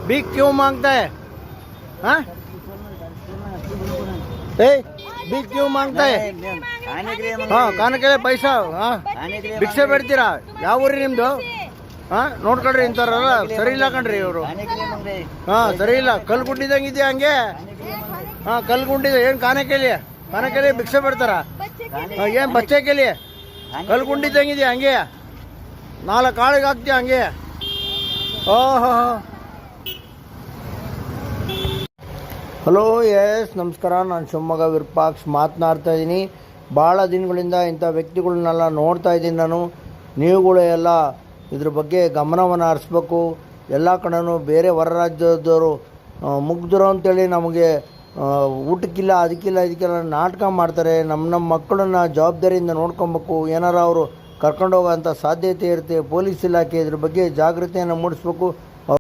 भीख क्यों मांगता है? हाँ भीख क्यों मांगता है? हाँ खाने के लिए पैसा हाँ ಭಿಕ್ಷೆ ಬೇಡ್ತೀರಾ? ಯಾವ ಊರಿ ನಿಮ್ದು? ಹಾಂ ನೋಡ್ಕೊಳ್ರಿ ಇಂಥವ್ರಲ್ಲ ಸರಿ ಇಲ್ಲ ಕಣ್ರಿ ಇವರು. ಹಾಂ ಸರಿ ಇಲ್ಲ, ಕಲ್ಗುಂಡಿದಂಗೆ ಇದೆಯಾ ಹಂಗೆ? ಹಾಂ ಕಲ್ಗುಂಡಿದೆ ಏನು ಖಾನೆ ಕೇಳಿ ಭಿಕ್ಷೆ ಬೇಡ್ತಾರ? ಏನು ಬಚ್ಚೆ ಕೇಳಿ ಕಲ್ಗುಂಡಿದ್ದಂಗೆ ಇದೆಯಾ ಹಂಗೆ? 4 ಕಾಳಿಗೆ ಹಾಕ್ತೀಯ ಹಂಗೆ? ಓಹೋ ಹಲೋ ಎಸ್ ನಮಸ್ಕಾರ, ನಾನು ಶಿವಮೊಗ್ಗ ವಿರೂಪಾಕ್ಷ ಮಾತನಾಡ್ತಾ ಇದ್ದೀನಿ. ಭಾಳ ದಿನಗಳಿಂದ ಇಂಥ ವ್ಯಕ್ತಿಗಳನ್ನೆಲ್ಲ ನೋಡ್ತಾ ಇದ್ದೀನಿ ನಾನು. ನೀವುಗಳು ಎಲ್ಲ ಇದ್ರ ಬಗ್ಗೆ ಗಮನವನ್ನು ಹರಿಸ್ಬೇಕು. ಎಲ್ಲ ಕಡೆನೂ ಬೇರೆ ಹೊರ ರಾಜ್ಯದವರು ಮುಗ್ಧರು ಅಂತೇಳಿ ನಮಗೆ ಊಟಕ್ಕಿಲ್ಲ ಇದಕ್ಕೆಲ್ಲ ನಾಟಕ ಮಾಡ್ತಾರೆ. ನಮ್ಮ ಮಕ್ಕಳನ್ನ ಜವಾಬ್ದಾರಿಯಿಂದ ನೋಡ್ಕೊಬೇಕು. ಏನಾರು ಅವರು ಕರ್ಕೊಂಡೋಗೋಂಥ ಸಾಧ್ಯತೆ ಇರುತ್ತೆ. ಪೊಲೀಸ್ ಇಲಾಖೆ ಇದ್ರ ಬಗ್ಗೆ ಜಾಗೃತಿಯನ್ನು ಮೂಡಿಸ್ಬೇಕು.